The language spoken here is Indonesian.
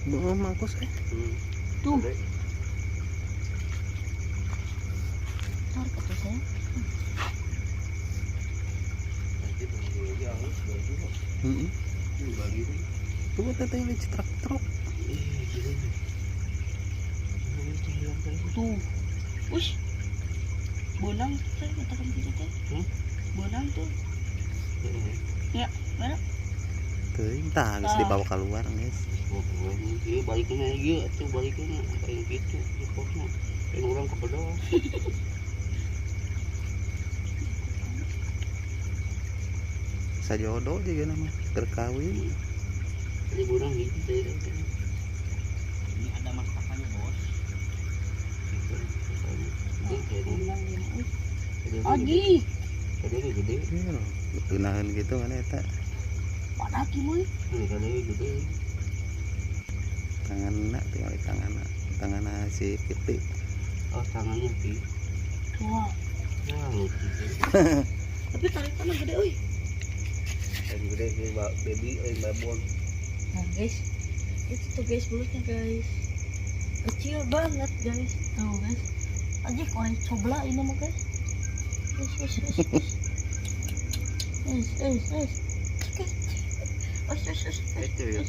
Belum makus Tuh. Ada. Tarik tuh saya. Nanti bagi lagi harus bagi kok. Ini bagi tuh. Tuh teteh ini truk. Gila nih. Ini cahaya tadi. Tuh. Ush. Bonang tuh katakan gitu teh. Bonang tuh. Ya, mana? Tuh entah harus dibawa keluar guys. Iya baliknya iya tuh baliknya kayak gitu repotnya yang orang kepedos Sajodoh juga nama berkawin. jadi burung gitu deh. Ini ada masakannya, Bos. Agi. Tadi gede. Betunahan gitu mana eta. Pada kieu. Tadi gede. Tangan si Piti. Oh tangannya pi. Wah. Ya lucu. Tapi tarikannya gede, euy. Yang gede kayak baby babon. Nah, guys. Itu tuh guys mulutnya, guys. Kecil banget, guys. Tuh, guys. Aja korek coba ini mah, guys. Guys. Itu ya